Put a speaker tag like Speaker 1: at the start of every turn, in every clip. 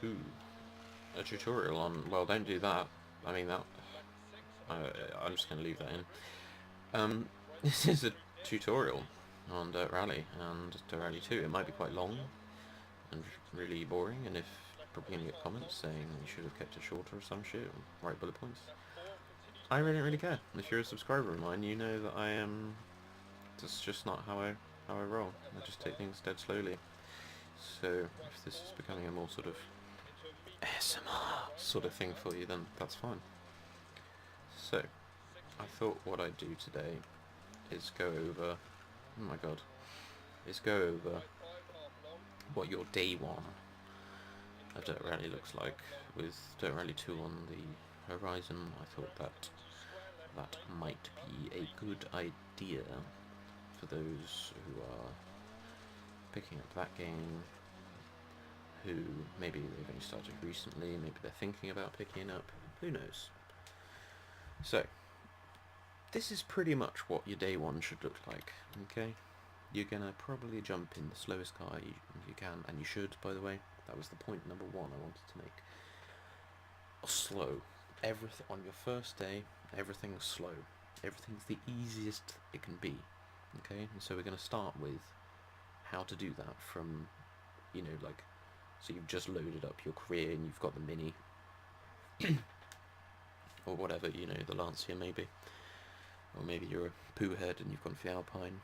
Speaker 1: 2. A tutorial on, well, don't do that. I mean, that, I'm just going to leave that in. This is a tutorial on Dirt Rally and Dirt Rally 2. It might be quite long and really boring, and if probably going to get comments saying you should have kept it shorter or some shit, or write bullet points. I really don't really care. If you're a subscriber of mine, you know that I am. That's just not how I roll. I just take things dead slowly. So if this is becoming a more sort of ASMR sort of thing for you, then that's fine. So I thought what I'd do today is go over. Oh my god. Is go over what your day 1 of Dirt Rally looks like with Dirt Rally 2 on the horizon. I thought that might be a good idea for those who are picking up that game, who maybe they've only started recently, maybe they're thinking about picking it up, who knows. So, this is pretty much what your day 1 should look like, okay? You're gonna probably jump in the slowest car you can, and you should, by the way. That was the point number 1 I wanted to make. Slow. Everything on your first day, everything's slow. Everything's the easiest it can be, okay? And so we're gonna start with how to do that from, you know, like, so you've just loaded up your career and you've got the Mini, or whatever, you know, the Lancia maybe, or maybe you're a poo head and you've gone for the Alpine,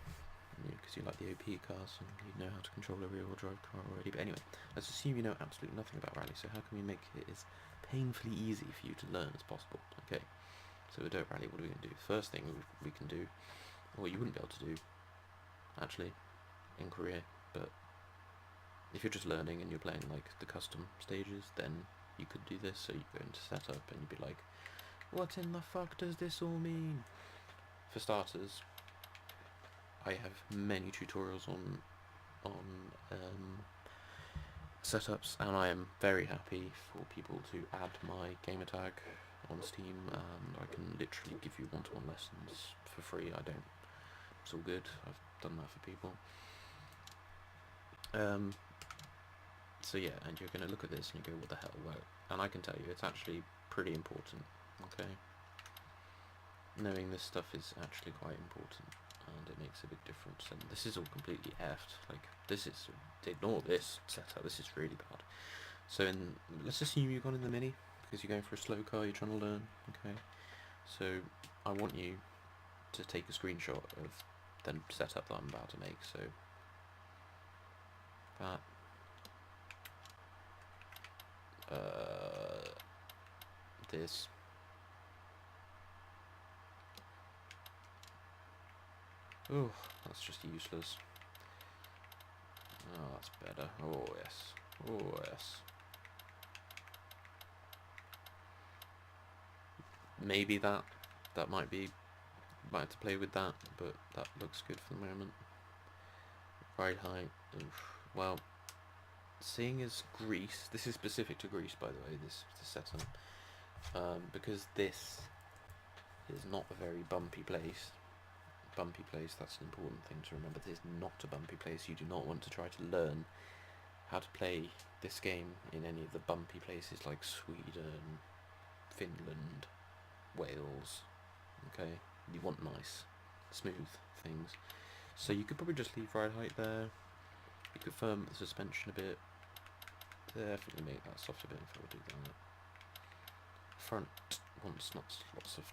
Speaker 1: because you like the OP cars and you know how to control a rear-wheel drive car already. But anyway, let's assume you know absolutely nothing about rally, so how can we make it as painfully easy for you to learn as possible? Okay, so with Dirt Rally, what are we going to do? First thing we can do, or you wouldn't be able to do, actually, in career, but if you're just learning and you're playing like the custom stages, then you could do this. So you go into setup and you'd be like, what in the fuck does this all mean? For starters, I have many tutorials on setups, and I am very happy for people to add my gamertag on Steam, and I can literally give you one-to-one lessons for free. It's all good. I've done that for people. So yeah, and you're going to look at this and you go, what the hell? Well, and I can tell you, it's actually pretty important, okay? Knowing this stuff is actually quite important, and it makes a big difference. And this is all completely effed. Like, this is, ignore this setup, this is really bad. So let's assume you've gone in the Mini, because you're going for a slow car, you're trying to learn, okay? So I want you to take a screenshot of the setup that I'm about to make. So that, this, oh, that's just useless. Oh, that's better. Oh yes, oh yes. Maybe that might have to play with that, but that looks good for the moment. Ride height, oof. Well, seeing as Greece, this is specific to Greece, by the way, this setup, because this is not a very bumpy place. That's an important thing to remember. This is not a bumpy place. You do not want to try to learn how to play this game in any of the bumpy places like Sweden, Finland, Wales, okay? You want nice, smooth things. So you could probably just leave ride height there. You could firm the suspension a bit. Definitely make that soft a bit before we do that. Front wants lots of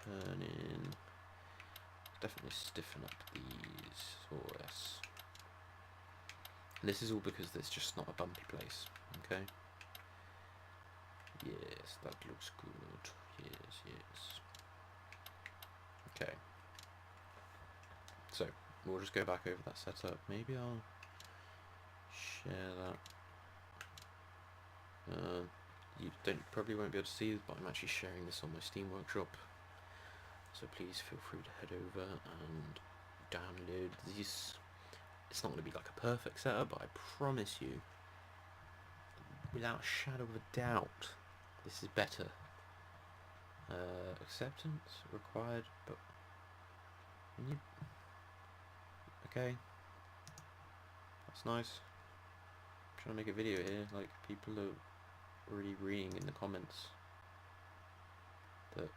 Speaker 1: turning. Definitely stiffen up these. Oh yes. And this is all because it's just not a bumpy place, okay? Yes, that looks good. Yes. Okay. So, we'll just go back over that setup. Maybe I'll share that. You probably won't be able to see it, but I'm actually sharing this on my Steam Workshop. So please feel free to head over and download this. It's not going to be like a perfect setup, but I promise you, without a shadow of a doubt, this is better. Acceptance required, but okay, that's nice. trying to make a video here. Like, people are already reading in the comments that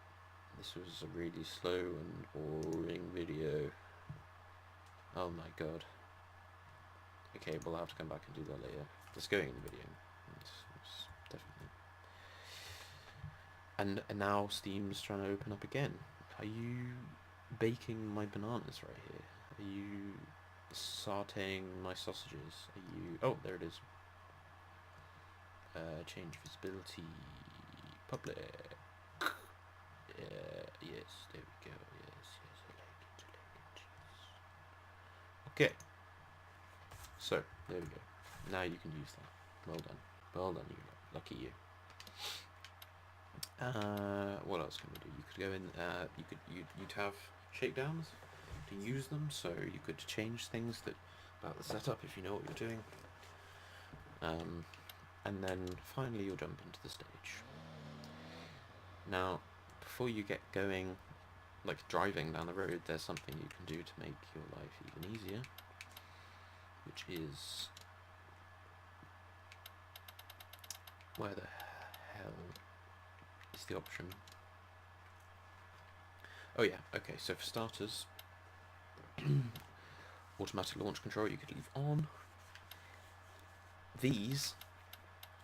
Speaker 1: this was a really slow and boring video. Oh my god. Okay, we'll have to come back and do that later. Let's go in the video. It's definitely. And now Steam's trying to open up again. Are you baking my bananas right here? Are you sauteing my sausages? Are you... Oh, there it is. Change visibility. Public. Yes, there we go. Yes, I like it. Okay. So, there we go. Now you can use that. Well done. Well done, you. Lucky you. What else can we do? You could go in, you'd have shakedowns to use them, so you could change things about the setup if you know what you're doing. And then finally you'll jump into the stage. Now, before you get going, like driving down the road, there's something you can do to make your life even easier, which is... Where the hell is the option? Oh yeah, okay, so for starters, automatic launch control you could leave on. These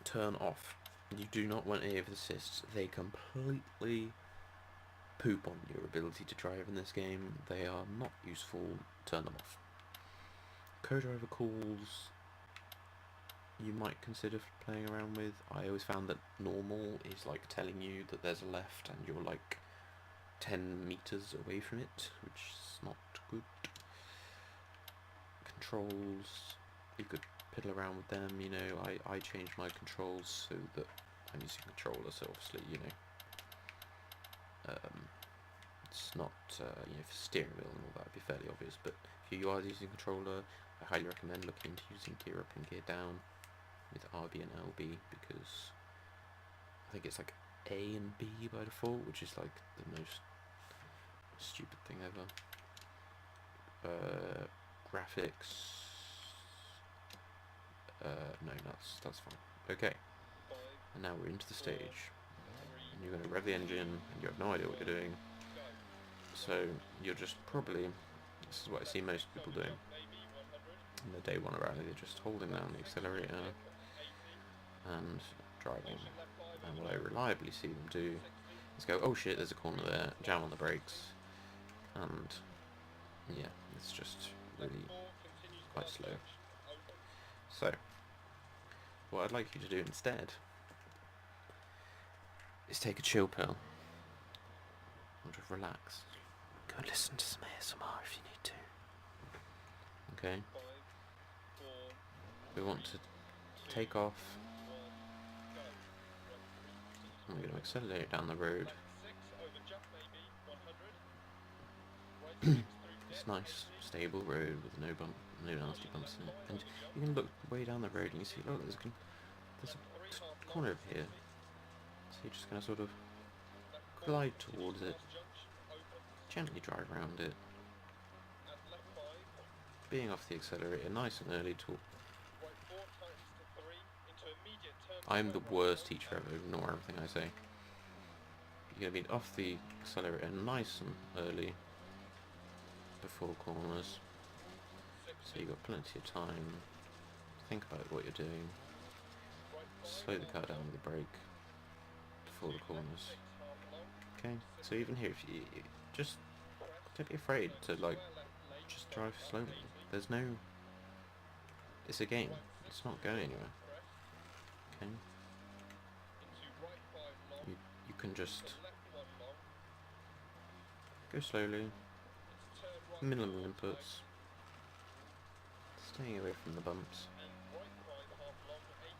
Speaker 1: turn off. You do not want any of the assists. They completely poop on your ability to drive in this game. They are not useful. Turn them off. Co-driver calls you might consider playing around with. I always found that normal is like telling you that there's a left and you're like 10 meters away from it, which is not good. Controls, you could piddle around with them, you know. I changed my controls so that I'm using controller, so obviously, you know, it's not, you know, for steering wheel and all that, it'd be fairly obvious, but if you are using controller, I highly recommend looking into using gear up and gear down with RB and LB, because I think it's like A and B by default, which is like the most stupid thing ever. Graphics, no, that's fine. Okay, and now we're into the stage, and you're going to rev the engine, and you have no idea what you're doing, so you're just probably, this is what I see most people doing in the day one rally, they're just holding down the accelerator and driving, and what I reliably see them do is go, oh shit, there's a corner there, jam on the brakes, and yeah, it's just really quite slow. So, what I'd like you to do instead is take a chill pill, or just relax. Go listen to some ASMR if you need to. Okay? We want to take off. I'm going to accelerate down the road. It's nice, stable road with no nasty bumps in it. And you can look way down the road and you see, oh, there's a corner over here. So you're just going to sort of glide towards it, gently drive around it, being off the accelerator nice and early to... I'm the worst teacher ever, ignore everything I say. You're going to be off the accelerator nice and early before corners, so you've got plenty of time to think about what you're doing. Slow the car down with the brake before the corners. Okay, so even here, if you just don't be afraid to like just drive slowly. There's no, it's a game, it's not going anywhere. Okay, you can just go slowly, minimal inputs, staying away from the bumps,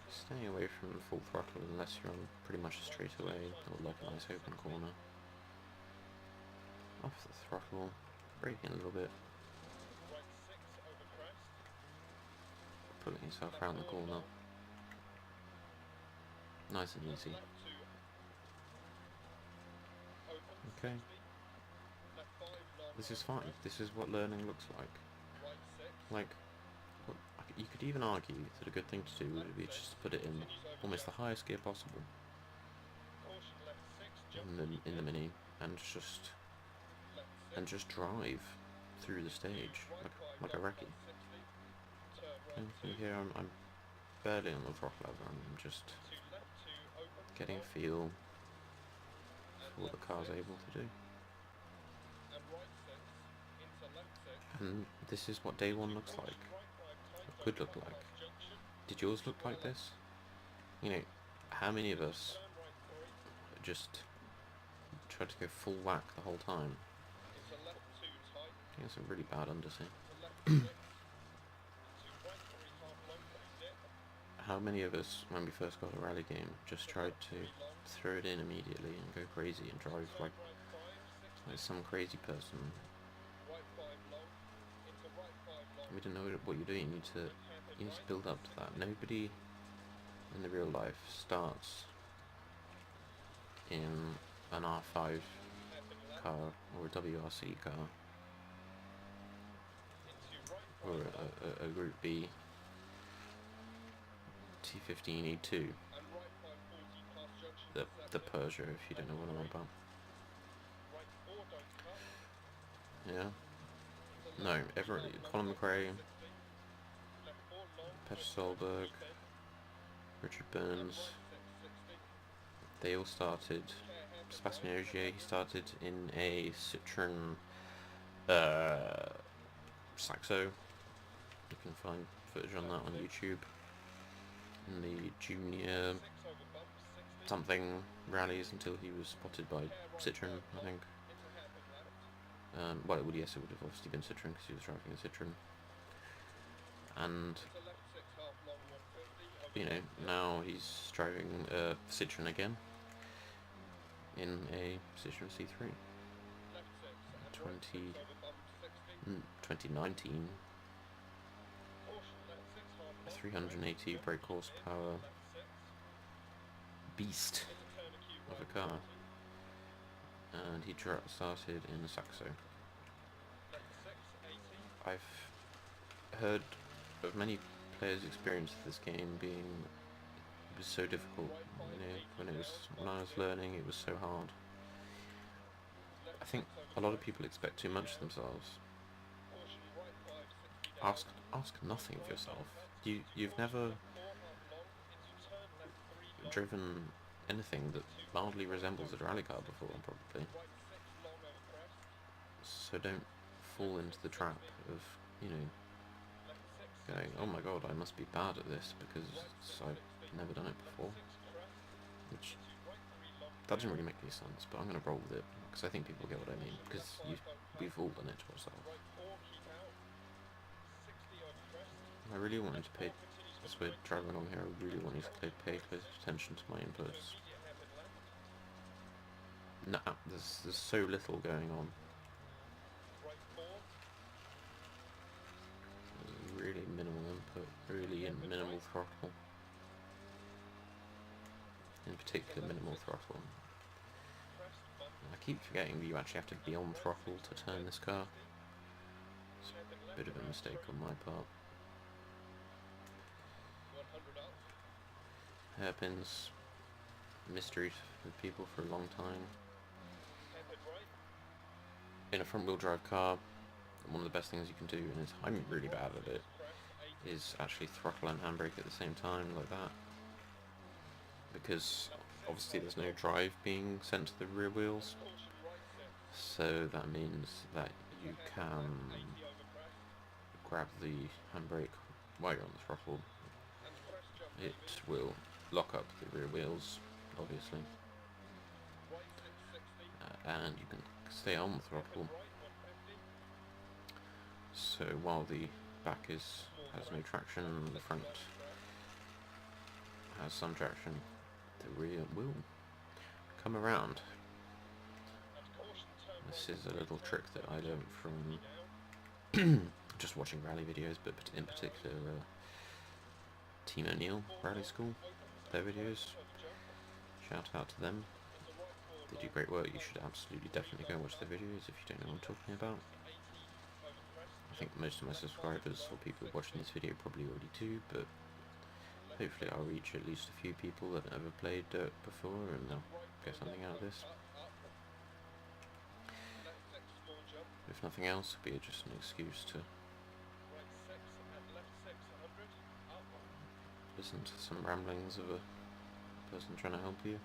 Speaker 1: staying away from full throttle unless you're on pretty much a straightaway or like a nice open corner. Off the throttle, braking a little bit, pulling yourself around the corner, nice and easy. Okay, this is fine, this is what learning looks like. Like, you could even argue that a good thing to do would be just to put it in almost the highest gear possible in the Mini, and just drive through the stage like a recce. And here I'm barely on the throttle lever. I'm just getting a feel for what the car's able to do. And this is what day one looks like. It could look like. Did yours look like this? You know, how many of us just tried to go full whack the whole time? I think that's a really bad undersea. How many of us, when we first got a rally game, just tried to throw it in immediately and go crazy and drive like some crazy person? We didn't know what you're doing. You need to build up to that. Nobody in the real life starts in an R5 car or a WRC car or a Group B T15E2, the Peugeot, if you don't know what I'm about. Yeah. No, Colin McRae, Petter Solberg, Richard Burns, they all started. Sebastian Ogier, he started in a Citroen Saxo. You can find footage on that on YouTube. In the junior something rallies until he was spotted by Citroen, I think. Well, yes, it would have obviously been Citroen because he was driving a Citroen. And, you know, now he's driving a Citroen again in a Citroen C3. 2019. 380 brake horsepower beast of a car, and he started in a Saxo. I've heard of many players' experience of this game being it was so difficult. You know, when I was learning, it was so hard. I think a lot of people expect too much of themselves. Ask nothing of yourself. You've never driven anything that mildly resembles a rally car before, probably. So don't fall into the trap of, you know, going, oh my god, I must be bad at this because I've never done it before. Which, that doesn't really make any sense, but I'm going to roll with it, because I think people get what I mean, because we've all done it to ourselves. I really wanted to pay, as we're driving along here, I really want you to pay close attention to my inputs. Nah, there's so little going on. There's really minimal input, really minimal throttle. In particular, minimal throttle. I keep forgetting that you actually have to be on throttle to turn this car. It's a bit of a mistake on my part. Hairpins, mystery with people for a long time. In a front-wheel drive car, one of the best things you can do, and I'm really bad at it, is actually throttle and handbrake at the same time, like that. Because obviously there's no drive being sent to the rear wheels, so that means that you can grab the handbrake while you're on the throttle. It will lock up the rear wheels, obviously, and you can stay on the throttle. So while the back has no traction, the front has some traction, the rear will come around. This is a little trick that I learned from just watching rally videos, but in particular Team O'Neill Rally School, their videos. Shout out to them. They do great work. You should absolutely definitely go watch their videos if you don't know what I'm talking about. think most of my subscribers or people watching this video probably already do, but hopefully I'll reach at least a few people that have never played Dirt before and they'll get something out of this. If nothing else, it'll be just an excuse to listen to some ramblings of a person trying to help you.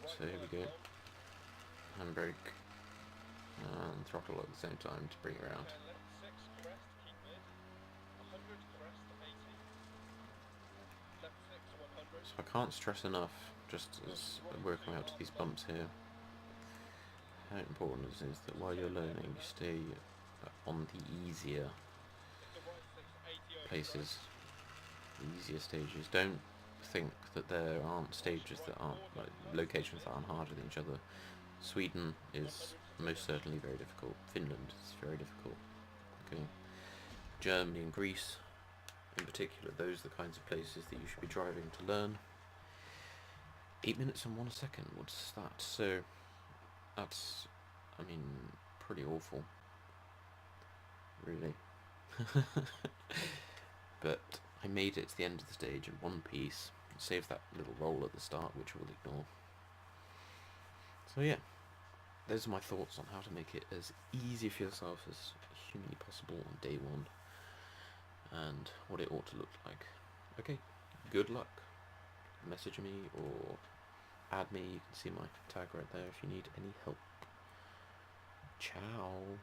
Speaker 1: So here we go. Handbrake and throttle at the same time to bring it around. So I can't stress enough, just as working out to these bumps here, how important it is that while you're learning you stay on the easier places, the easier stages. Don't think that there aren't stages that aren't, like locations that aren't harder than each other. Sweden is most certainly very difficult. Finland is very difficult. Okay. Germany and Greece in particular, those are the kinds of places that you should be driving to learn. 8 minutes and 1 second, what's that? So that's, I mean, pretty awful, really. But I made it to the end of the stage in one piece. Save that little roll at the start, which we'll ignore. So yeah, those are my thoughts on how to make it as easy for yourself as humanly possible on day one, and what it ought to look like. Okay, good luck. Message me or add me. You can see my tag right there if you need any help. Ciao.